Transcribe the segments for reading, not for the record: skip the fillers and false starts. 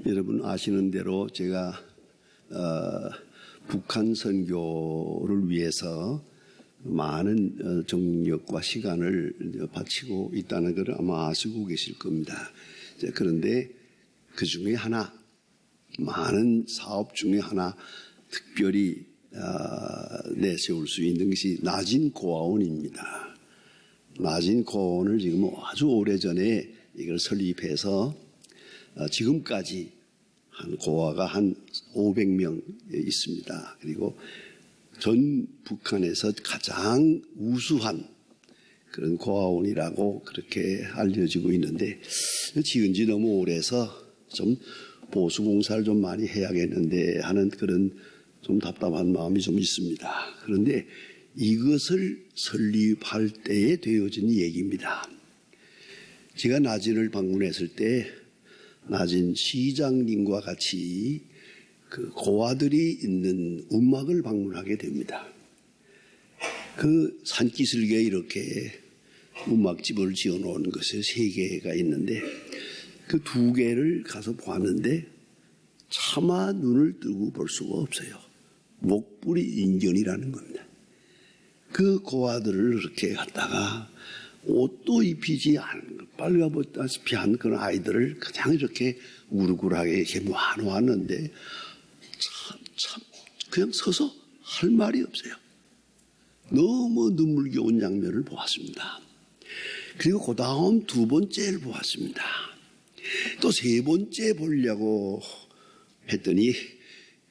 여러분 아시는 대로 제가 북한 선교를 위해서 많은 정력과 시간을 바치고 있다는 것을 아마 아시고 계실 겁니다. 그런데 그 중에 하나, 많은 사업 중에 하나 특별히 내세울 수 있는 것이 나진고아원입니다. 나진고아원을 지금 아주 오래전에 이걸 설립해서 지금까지 한 고아가 한 500명 있습니다. 그리고 전 북한에서 가장 우수한 그런 고아원이라고 그렇게 알려지고 있는데, 지은 지 너무 오래서 좀 보수 공사를 좀 많이 해야겠는데 하는 그런 좀 답답한 마음이 좀 있습니다. 그런데 이것을 설립할 때에 되어진 얘기입니다. 제가 나진을 방문했을 때 나진 시장님과 같이 그 고아들이 있는 움막을 방문하게 됩니다. 그 산기슭에 이렇게 움막집을 지어 놓은 것이 3개가 있는데 그 2개를 가서 보았는데 차마 눈을 뜨고 볼 수가 없어요. 목불이 인견이라는 겁니다. 그 고아들을 이렇게 갖다가 옷도 입히지 않은 빨가벗다시피 한 그런 아이들을 그냥 이렇게 우르르하게 이렇게 모아놓았는데 참 그냥 서서 할 말이 없어요. 너무 눈물겨운 장면을 보았습니다. 그리고 그 다음 2번째를 보았습니다. 또 3번째 보려고 했더니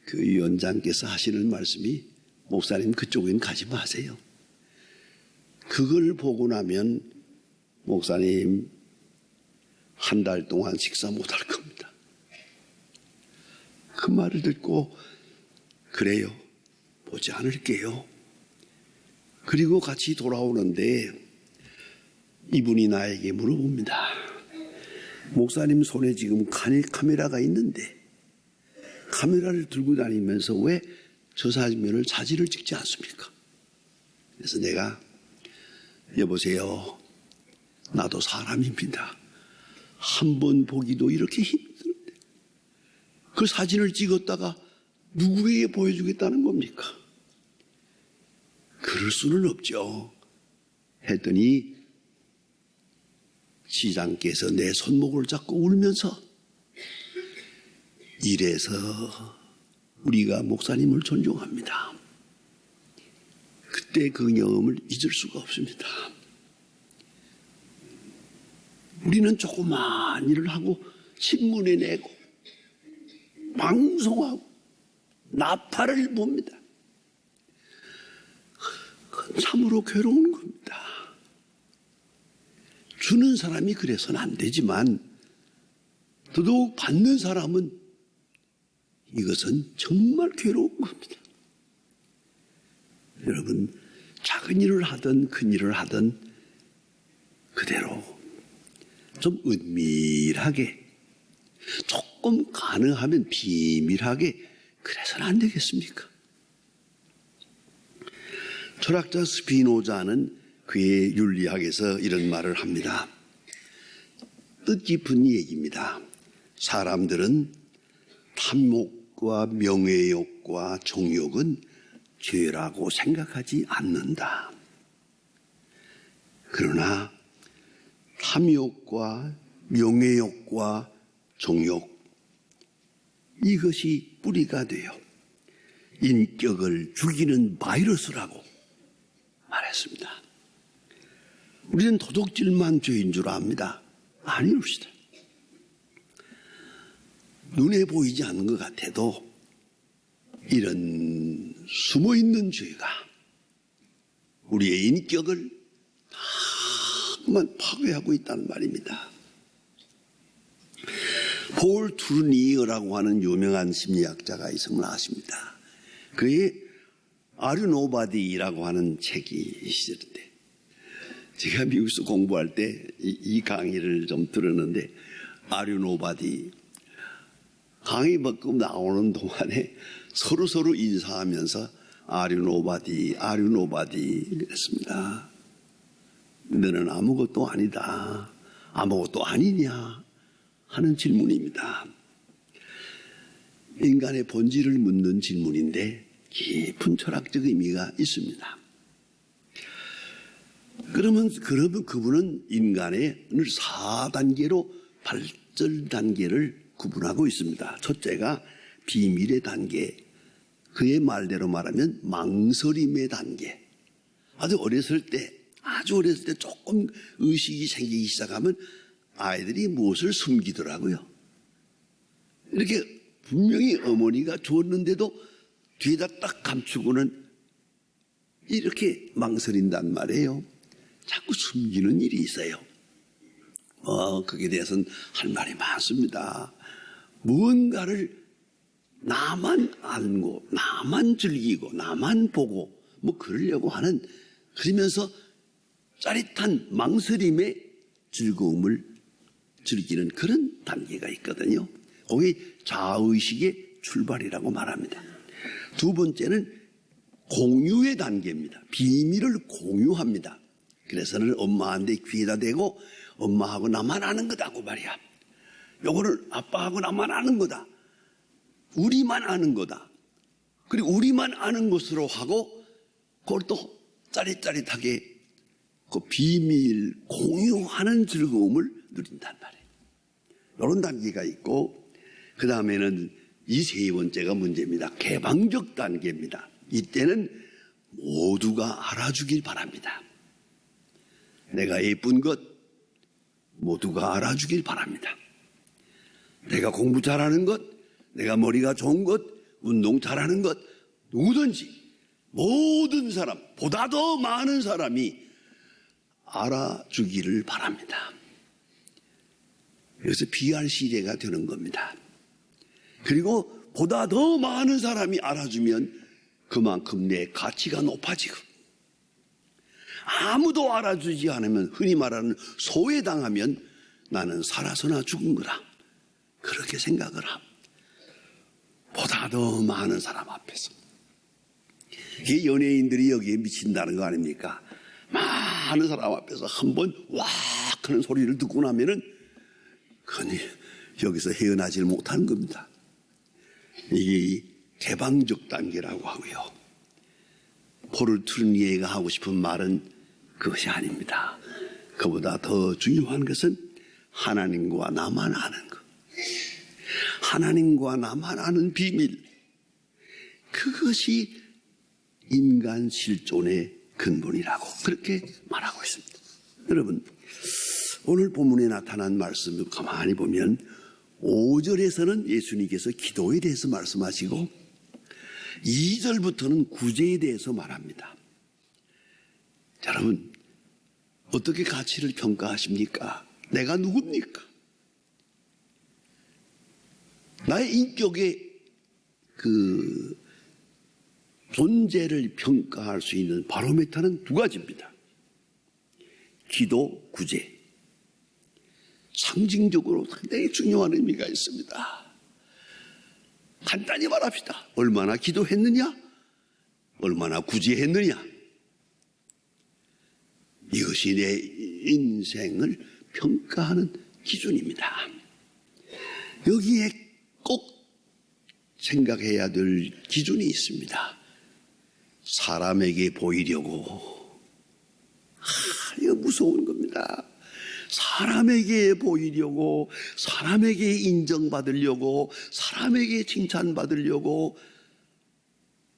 그 위원장께서 하시는 말씀이, 목사님 그쪽엔 가지 마세요. 그걸 보고 나면 목사님 한 달 동안 식사 못할 겁니다. 그 말을 듣고 그래요, 보지 않을게요. 그리고 같이 돌아오는데 이분이 나에게 물어봅니다. 목사님 손에 지금 카메라가 있는데 카메라를 들고 다니면서 왜 저 사진을 사진을 찍지 않습니까? 그래서 내가, 여보세요, 나도 사람입니다. 한 번 보기도 이렇게 힘든데 그 사진을 찍었다가 누구에게 보여주겠다는 겁니까? 그럴 수는 없죠. 했더니 시장께서 내 손목을 잡고 울면서, 이래서 우리가 목사님을 존중합니다. 그때 그 경험을 잊을 수가 없습니다. 우리는 조그만 일을 하고 신문에 내고 방송하고 나팔을 봅니다. 참으로 괴로운 겁니다. 주는 사람이 그래서는 안 되지만 더더욱 받는 사람은 이것은 정말 괴로운 겁니다. 여러분, 작은 일을 하든 큰 일을 하든 그대로 좀 은밀하게, 조금 가능하면 비밀하게 그래서는 안 되겠습니까? 철학자 스피노자는 그의 윤리학에서 이런 말을 합니다. 뜻깊은 얘기입니다. 사람들은 탐욕과 명예욕과 정욕은 죄라고 생각하지 않는다. 그러나 탐욕과 명예욕과 정욕, 이것이 뿌리가 되어 인격을 죽이는 바이러스라고 말했습니다. 우리는 도둑질만 죄인 줄 압니다. 아니옵시다. 눈에 보이지 않는 것 같아도 이런 숨어있는 죄가 우리의 인격을 다만 파괴하고 있다는 말입니다. 폴 투르니어라고 하는 유명한 심리학자가 있음을 아십니다. 그의 Are You Nobody라고 하는 책이 있었는데, 제가 미국에서 공부할 때 이 강의를 좀 들었는데, Are You Nobody, 강의 받고 나오는 동안에 서로 인사하면서 Are you nobody, are you nobody 그랬습니다. 너는 아무것도 아니다, 아무것도 아니냐 하는 질문입니다. 인간의 본질을 묻는 질문인데 깊은 철학적 의미가 있습니다. 그러면 그분은 인간의 4단계로 발전 단계를 구분하고 있습니다. 첫째가 비밀의 단계, 그의 말대로 말하면 망설임의 단계. 아주 어렸을 때 조금 의식이 생기기 시작하면 아이들이 무엇을 숨기더라고요. 이렇게 분명히 어머니가 줬는데도 뒤에다 딱 감추고는 이렇게 망설인단 말이에요. 자꾸 숨기는 일이 있어요. 거기에 대해서는 할 말이 많습니다. 무언가를 나만 알고, 나만 즐기고, 나만 보고, 그러려고 하는, 그러면서 짜릿한 망설임의 즐거움을 즐기는 그런 단계가 있거든요. 거기 자아의식의 출발이라고 말합니다. 두 번째는 공유의 단계입니다. 비밀을 공유합니다. 그래서는 엄마한테 귀에다 대고 엄마하고 나만 아는 거다고 말이야. 요거는 아빠하고 나만 아는 거다. 우리만 아는 거다. 그리고 우리만 아는 것으로 하고 그걸 또 짜릿짜릿하게 그 비밀 공유하는 즐거움을 누린단 말이에요. 이런 단계가 있고 그 다음에는 이 세 번째가 문제입니다. 개방적 단계입니다. 이때는 모두가 알아주길 바랍니다. 내가 예쁜 것 모두가 알아주길 바랍니다. 내가 공부 잘하는 것, 내가 머리가 좋은 것, 운동 잘하는 것, 누구든지 모든 사람, 보다 더 많은 사람이 알아주기를 바랍니다. 여기서 비할 시대가 되는 겁니다. 그리고 보다 더 많은 사람이 알아주면 그만큼 내 가치가 높아지고, 아무도 알아주지 않으면 흔히 말하는 소외당하면 나는 살아서나 죽은 거라, 그렇게 생각을 함. 보다 더 많은 사람 앞에서. 이게 연예인들이 여기에 미친다는 거 아닙니까? 많은 사람 앞에서 한번 와 하는 소리를 듣고 나면은 그건 여기서 헤어나질 못하는 겁니다. 이게 개방적 단계라고 하고요. 포를 트르니에가 하고 싶은 말은 그것이 아닙니다. 그보다 더 중요한 것은 하나님과 나만 아는 것. 하나님과 나만 아는 비밀. 그것이 인간 실존의 근본이라고 그렇게 말하고 있습니다. 여러분, 오늘 본문에 나타난 말씀을 가만히 보면 5절에서는 예수님께서 기도에 대해서 말씀하시고 2절부터는 구제에 대해서 말합니다. 여러분, 어떻게 가치를 평가하십니까? 내가 누굽니까? 나의 인격의 그 존재를 평가할 수 있는 바로미터는 두 가지입니다. 기도, 구제. 상징적으로 상당히 중요한 의미가 있습니다. 간단히 말합시다. 얼마나 기도했느냐? 얼마나 구제했느냐? 이것이 내 인생을 평가하는 기준입니다. 여기에 꼭 생각해야 될 기준이 있습니다. 사람에게 보이려고. 이거 무서운 겁니다. 사람에게 보이려고, 사람에게 인정받으려고, 사람에게 칭찬받으려고,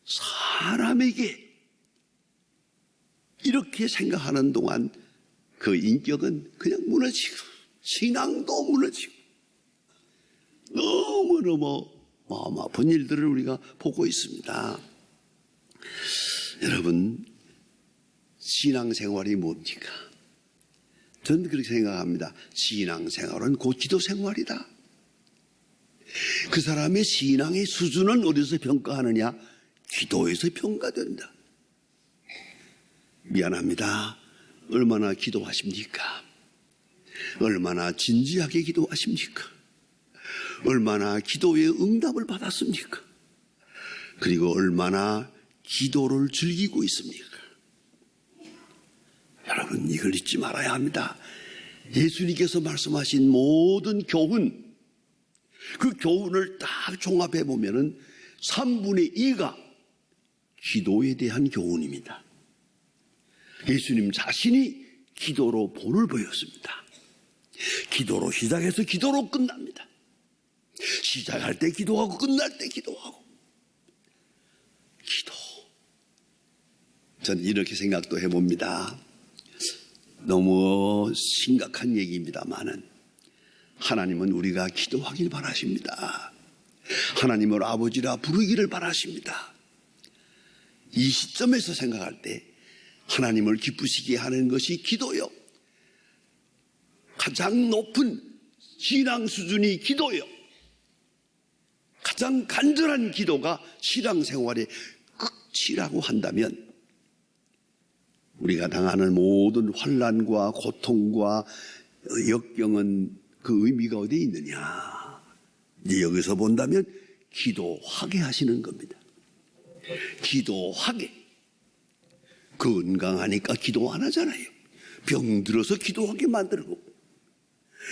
사람에게 이렇게 생각하는 동안 그 인격은 그냥 무너지고, 신앙도 무너지고, 너무너무 마음 아픈 일들을 우리가 보고 있습니다. 여러분, 신앙생활이 뭡니까? 저는 그렇게 생각합니다. 신앙생활은 곧 기도생활이다. 그 사람의 신앙의 수준은 어디서 평가하느냐? 기도에서 평가된다. 미안합니다. 얼마나 기도하십니까? 얼마나 진지하게 기도하십니까? 얼마나 기도의 응답을 받았습니까? 그리고 얼마나 기도를 즐기고 있습니까? 여러분, 이걸 잊지 말아야 합니다. 예수님께서 말씀하신 모든 교훈, 그 교훈을 딱 종합해 보면은 3분의 2가 기도에 대한 교훈입니다. 예수님 자신이 기도로 본을 보였습니다. 기도로 시작해서 기도로 끝납니다. 시작할 때 기도하고 끝날 때 기도하고. 기도. 저는 이렇게 생각도 해봅니다. 너무 심각한 얘기입니다만은 하나님은 우리가 기도하길 바라십니다. 하나님을 아버지라 부르기를 바라십니다. 이 시점에서 생각할 때 하나님을 기쁘시게 하는 것이 기도요. 가장 높은 신앙 수준이 기도요. 가장 간절한 기도가 신앙생활의 끝이라고 한다면 우리가 당하는 모든 환난과 고통과 역경은 그 의미가 어디에 있느냐. 이제 여기서 본다면 기도하게 하시는 겁니다. 기도하게. 건강하니까 기도 안 하잖아요. 병들어서 기도하게 만들고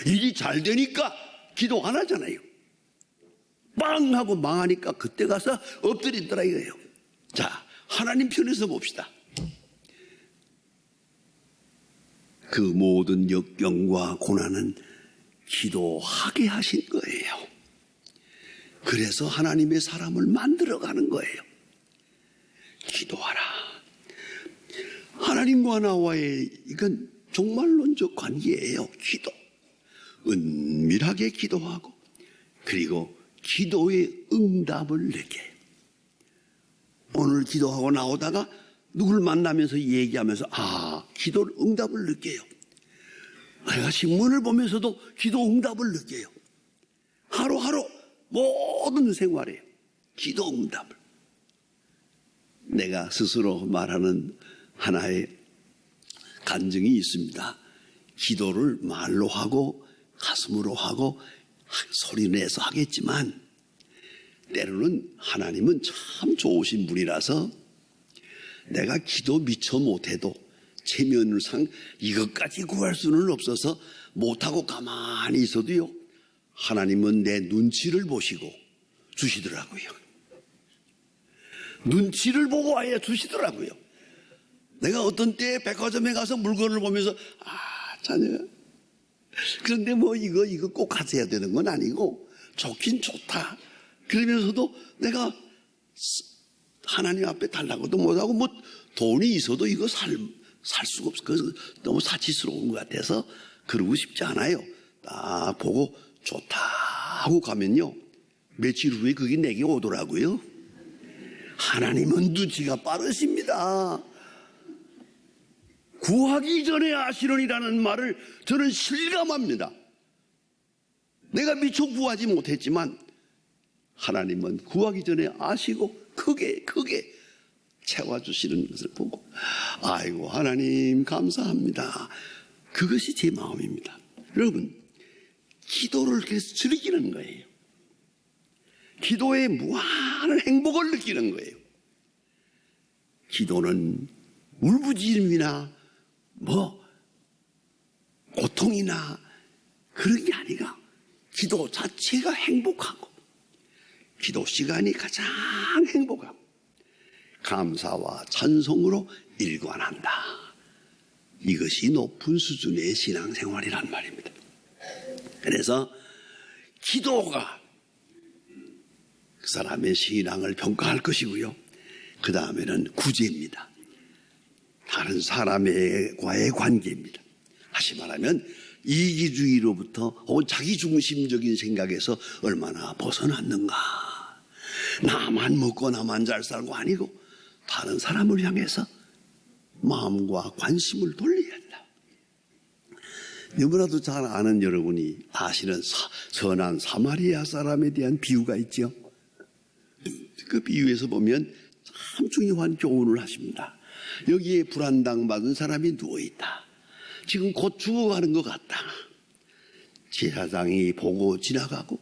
일이 잘 되니까 기도 안 하잖아요. 빵 하고 망하니까 그때 가서 엎드리더라 이거예요. 자, 하나님 편에서 봅시다. 그 모든 역경과 고난은 기도하게 하신 거예요. 그래서 하나님의 사람을 만들어가는 거예요. 기도하라. 하나님과 나와의 이건 종말론적 관계예요. 기도. 은밀하게 기도하고 그리고 기도의 응답을 내게. 오늘 기도하고 나오다가 누굴 만나면서 얘기하면서 기도 응답을 느껴요. 내가 신문을 보면서도 기도 응답을 느껴요. 하루하루 모든 생활에 기도 응답을. 내가 스스로 말하는 하나의 간증이 있습니다. 기도를 말로 하고 가슴으로 하고 소리내서 하겠지만 때로는 하나님은 참 좋으신 분이라서 내가 기도 미처 못해도 체면상 이것까지 구할 수는 없어서 못하고 가만히 있어도요, 하나님은 내 눈치를 보시고 주시더라고요. 눈치를 보고 아예 주시더라고요. 내가 어떤 때에 백화점에 가서 물건을 보면서 자녀가 그런데 뭐 이거 꼭 가져야 되는 건 아니고 좋긴 좋다. 그러면서도 내가 하나님 앞에 달라고도 못하고 뭐 돈이 있어도 이거 살 수가 없어. 그래서 너무 사치스러운 것 같아서 그러고 싶지 않아요. 딱 보고 좋다 하고 가면요, 며칠 후에 그게 내게 오더라고요. 하나님은 눈치가 빠르십니다. 구하기 전에 아시느니라는 말을 저는 실감합니다. 내가 미처 구하지 못했지만 하나님은 구하기 전에 아시고 크게 채워주시는 것을 보고 아이고 하나님 감사합니다. 그것이 제 마음입니다. 여러분, 기도를 그래서 즐기는 거예요. 기도에 무한한 행복을 느끼는 거예요. 기도는 울부짖음이나 고통이나 그런 게 아니라 기도 자체가 행복하고 기도 시간이 가장 행복하고 감사와 찬송으로 일관한다. 이것이 높은 수준의 신앙생활이란 말입니다. 그래서 기도가 그 사람의 신앙을 평가할 것이고요. 그 다음에는 구제입니다. 다른 사람과의 관계입니다. 다시 말하면 이기주의로부터 혹은 자기중심적인 생각에서 얼마나 벗어났는가. 나만 먹고 나만 잘 살고 아니고 다른 사람을 향해서 마음과 관심을 돌려야 한다. 너무나도 잘 아는 여러분이 아시는 선한 사마리아 사람에 대한 비유가 있죠. 그 비유에서 보면 참 중요한 교훈을 하십니다. 여기에 불안당받은 사람이 누워있다. 지금 곧 죽어가는 것 같다. 제사장이 보고 지나가고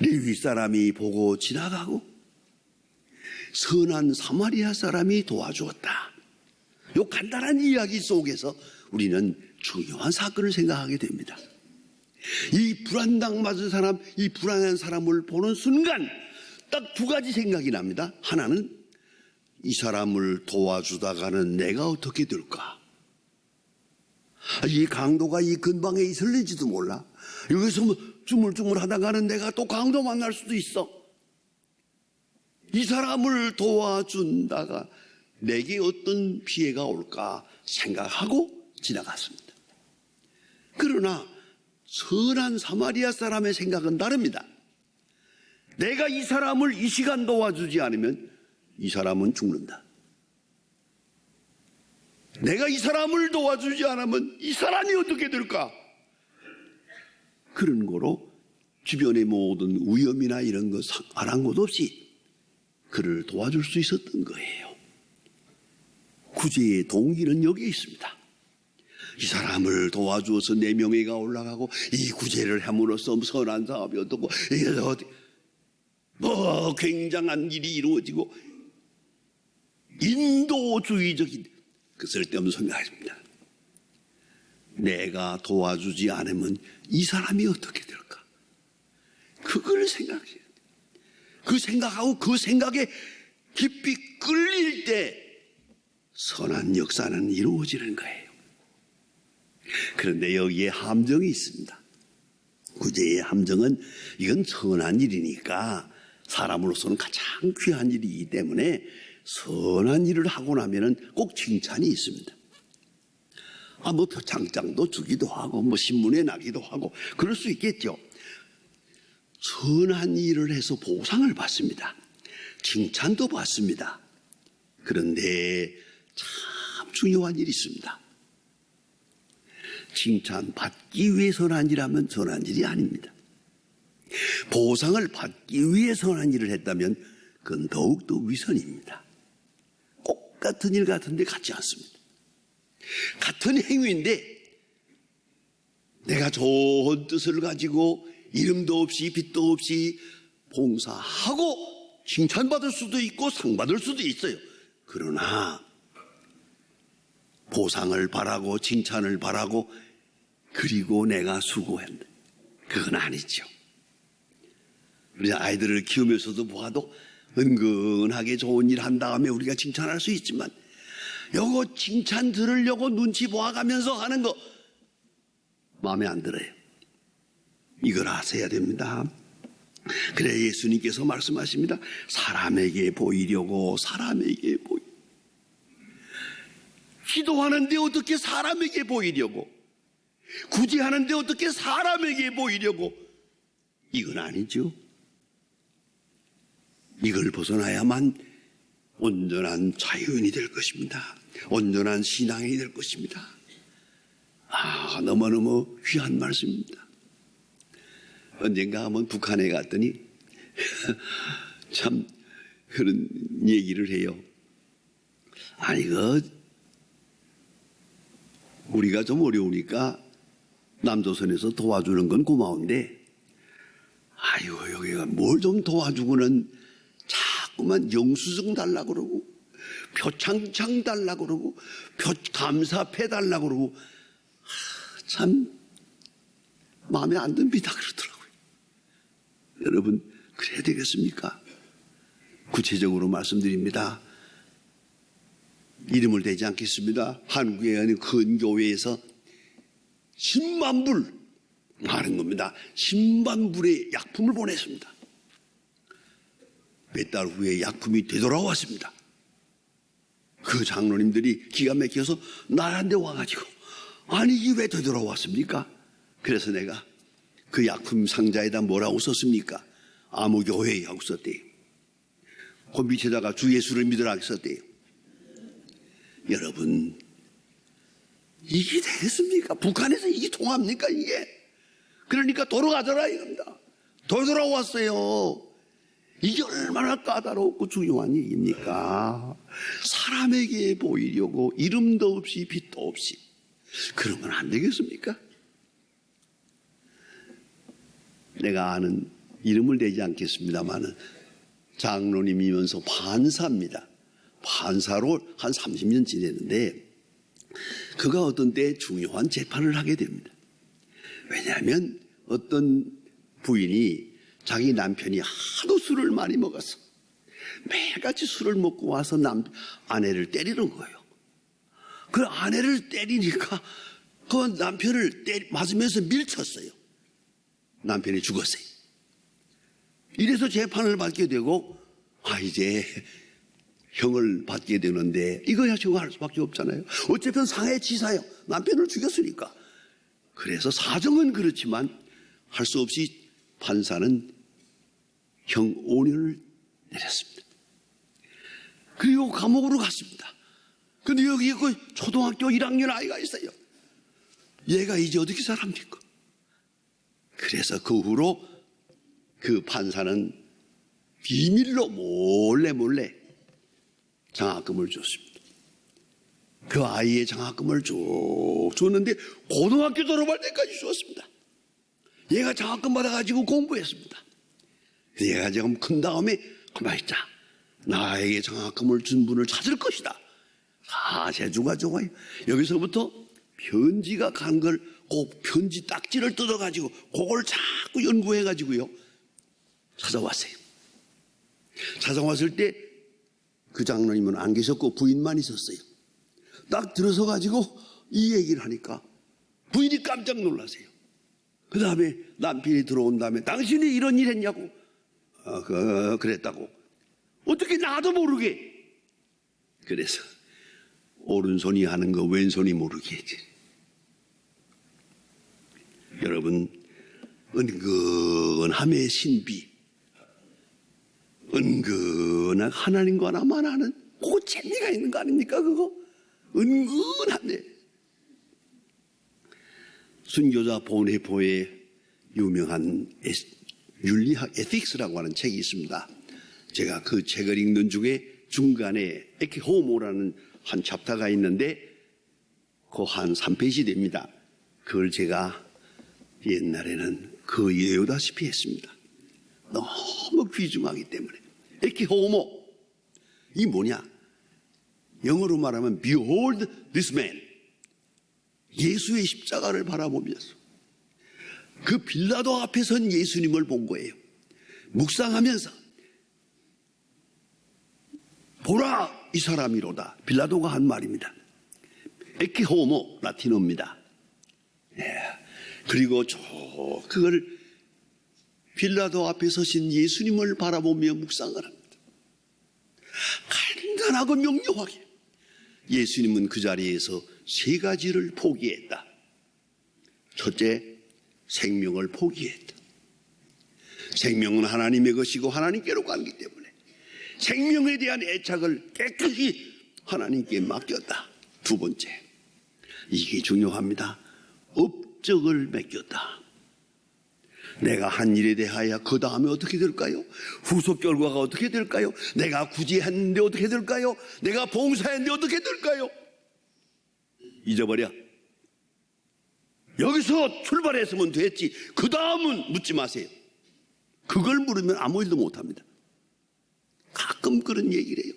레위 사람이 보고 지나가고 선한 사마리아 사람이 도와주었다. 이 간단한 이야기 속에서 우리는 중요한 사건을 생각하게 됩니다. 이 불안당 맞은 사람, 이 불안한 사람을 보는 순간 딱 두 가지 생각이 납니다. 하나는 이 사람을 도와주다가는 내가 어떻게 될까? 이 강도가 이 근방에 있을는지도 몰라. 여기서 뭐 주물주물 하다가는 내가 또 강도 만날 수도 있어. 이 사람을 도와준다가 내게 어떤 피해가 올까 생각하고 지나갔습니다. 그러나 선한 사마리아 사람의 생각은 다릅니다. 내가 이 사람을 이 시간 도와주지 않으면 이 사람은 죽는다. 내가 이 사람을 도와주지 않으면 이 사람이 어떻게 될까? 그런 거로 주변의 모든 위험이나 이런 거 아랑곳 없이 그를 도와줄 수 있었던 거예요. 구제의 동기는 여기에 있습니다. 이 사람을 도와주어서 내 명예가 올라가고 이 구제를 함으로써 선한 사업이 어떻고 뭐 굉장한 일이 이루어지고 인도주의적인 그 쓸데없는 생각입니다. 내가 도와주지 않으면 이 사람이 어떻게 될까? 그걸 생각해야 돼요. 그 생각하고 그 생각에 깊이 끌릴 때 선한 역사는 이루어지는 거예요. 그런데 여기에 함정이 있습니다. 구제의 함정은 이건 선한 일이니까 사람으로서는 가장 귀한 일이기 때문에 선한 일을 하고 나면은 꼭 칭찬이 있습니다. 뭐 표창장도 주기도 하고 뭐 신문에 나기도 하고 그럴 수 있겠죠. 선한 일을 해서 보상을 받습니다. 칭찬도 받습니다. 그런데 참 중요한 일이 있습니다. 칭찬받기 위해 선한 일하면 선한 일이 아닙니다. 보상을 받기 위해 선한 일을 했다면 그건 더욱더 위선입니다. 똑같은 일 같은데 같지 않습니다. 같은 행위인데 내가 좋은 뜻을 가지고 이름도 없이 빛도 없이 봉사하고 칭찬받을 수도 있고 상받을 수도 있어요. 그러나 보상을 바라고 칭찬을 바라고 그리고 내가 수고한다. 그건 아니죠. 우리 아이들을 키우면서도 보아도 은근하게 좋은 일 한 다음에 우리가 칭찬할 수 있지만 요거 칭찬 들으려고 눈치 보아가면서 하는 거 마음에 안 들어요. 이걸 아셔야 됩니다. 그래 예수님께서 말씀하십니다. 사람에게 보이려고 사람에게 기도하는데 어떻게 사람에게 보이려고 구제하는데 어떻게 사람에게 보이려고 이건 아니죠. 이걸 벗어나야만 온전한 자유인이 될 것입니다. 온전한 신앙이 될 것입니다. 너무너무 귀한 말씀입니다. 언젠가 한번 북한에 갔더니 참 그런 얘기를 해요. 우리가 좀 어려우니까 남조선에서 도와주는 건 고마운데 여기가 뭘 좀 도와주고는 자꾸만 영수증 달라고 그러고 표창장 달라고 그러고 감사패 달라고 그러고 참 마음에 안 듭니다 그러더라고요. 여러분 그래야 되겠습니까? 구체적으로 말씀드립니다. 이름을 대지 않겠습니다. 한국에 있는 큰 교회에서 10만 불 하는 겁니다. 10만 불의 약품을 보냈습니다. 몇 달 후에 약품이 되돌아왔습니다. 그 장로님들이 기가 막혀서 나한테 와가지고 이게 왜 되돌아왔습니까? 그래서 내가 그 약품 상자에다 뭐라고 썼습니까? 아무 교회에 하고 썼대요. 그 밑에다가 주 예수를 믿으라 썼대요. 여러분 이게 되겠습니까? 북한에서 이게 통합니까 이게? 그러니까 돌아가더라 이겁니다. 돌아왔어요. 이게 얼마나 까다롭고 중요한 얘기입니까? 사람에게 보이려고 이름도 없이 빛도 없이 그러면 안 되겠습니까? 내가 아는 이름을 대지 않겠습니다만 장로님이면서 판사입니다. 판사로 한 30년 지냈는데 그가 어떤 때 중요한 재판을 하게 됩니다. 왜냐하면 어떤 부인이 자기 남편이 하도 술을 많이 먹어서 매일같이 술을 먹고 와서 아내를 때리는 거예요. 그 아내를 때리니까 그 남편을 맞으면서 밀쳤어요. 남편이 죽었어요. 이래서 재판을 받게 되고 이제 형을 받게 되는데 이거야 정할 수밖에 없잖아요. 어쨌든 상해치사요. 남편을 죽였으니까. 그래서 사정은 그렇지만 할 수 없이 판사는 형 5년을 내렸습니다. 그리고 감옥으로 갔습니다. 근데 여기 그 초등학교 1학년 아이가 있어요. 얘가 이제 어떻게 살합니까? 그래서 그 후로 그 판사는 비밀로 몰래 장학금을 줬습니다. 그 아이의 장학금을 쭉 줬는데 고등학교 졸업할 때까지 줬습니다. 얘가 장학금 받아가지고 공부했습니다. 얘가 지금 큰 다음에 가만히 있자. 나에게 장학금을 준 분을 찾을 것이다. 재주가 좋아요. 여기서부터 편지가 간 걸 꼭 편지 딱지를 뜯어가지고 그걸 자꾸 연구해가지고요 찾아왔어요. 찾아왔을 때 그 장로님은 안 계셨고 부인만 있었어요. 딱 들어서가지고 이 얘기를 하니까 부인이 깜짝 놀라세요. 그 다음에 남편이 들어온 다음에 당신이 이런 일 했냐고. 그랬다고. 어떻게 나도 모르게. 그래서 오른손이 하는 거 왼손이 모르게 했지. 여러분, 은근함의 신비, 은근한 하나님과 나만 아는 그 재미가 있는 거 아닙니까? 그거 은근한데. 순교자 보네포의 유명한 윤리학 에틱스라고 하는 책이 있습니다. 제가 그 책을 읽는 중에 중간에 에케 호모라는 한 챕터가 있는데 그 한 3페이지 됩니다. 그걸 제가 옛날에는 외우다시피 했습니다. 너무 귀중하기 때문에. 에케 호모, 이 뭐냐? 영어로 말하면 Behold this man. 예수의 십자가를 바라보면서 그 빌라도 앞에 선 예수님을 본 거예요. 묵상하면서 보라 이 사람이로다. 빌라도가 한 말입니다. 에케 호모 라틴어입니다. 그리고 그걸 빌라도 앞에 서신 예수님을 바라보며 묵상을 합니다. 간단하고 명료하게 예수님은 그 자리에서 3가지를 포기했다. 첫째, 생명을 포기했다. 생명은 하나님의 것이고 하나님께로 가기 때문에 생명에 대한 애착을 깨끗이 하나님께 맡겼다. 두 번째, 이게 중요합니다. 업적을 맡겼다. 내가 한 일에 대하여 그 다음에 어떻게 될까요? 후속 결과가 어떻게 될까요? 내가 굳이 했는데 어떻게 될까요? 내가 봉사했는데 어떻게 될까요? 잊어버려. 여기서 출발했으면 됐지. 그 다음은 묻지 마세요. 그걸 물으면 아무 일도 못합니다. 가끔 그런 얘기를 해요.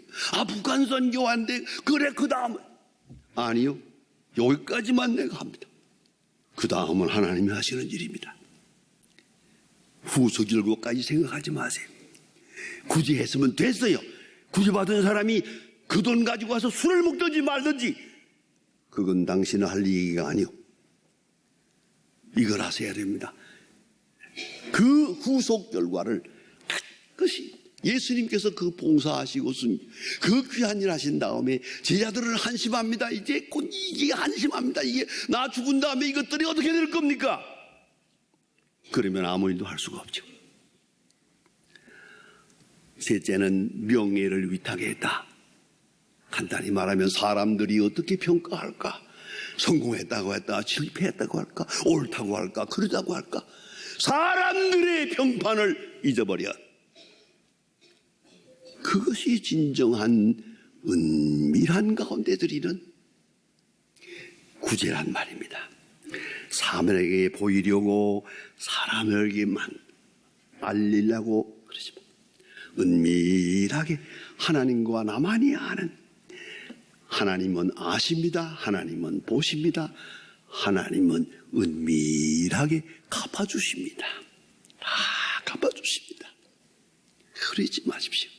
북한 선교한데 그래 그 다음은. 아니요. 여기까지만 내가 합니다. 그 다음은 하나님이 하시는 일입니다. 후속 결과까지 생각하지 마세요. 굳이 했으면 됐어요. 굳이 받은 사람이 그 돈 가지고 와서 술을 먹든지 말든지 그건 당신은 할 얘기가 아니요. 이걸 하셔야 됩니다. 그 후속 결과를 깨끗이 예수님께서 그 봉사하시고 그 귀한 일 하신 다음에 제자들은 한심합니다. 이제 곧 이게 한심합니다. 이게 나 죽은 다음에 이것들이 어떻게 될 겁니까? 그러면 아무 일도 할 수가 없죠. 셋째는 명예를 위탁했다. 간단히 말하면 사람들이 어떻게 평가할까? 성공했다고 할까? 실패했다고 할까? 옳다고 할까? 그러다고 할까? 사람들의 평판을 잊어버려. 그것이 진정한 은밀한 가운데 드리는 구제란 말입니다. 사람에게 보이려고 사람에게만 알리려고 그러지만 은밀하게 하나님과 나만이 아는, 하나님은 아십니다. 하나님은 보십니다. 하나님은 은밀하게 갚아주십니다. 다 갚아주십니다. 흐리지 마십시오.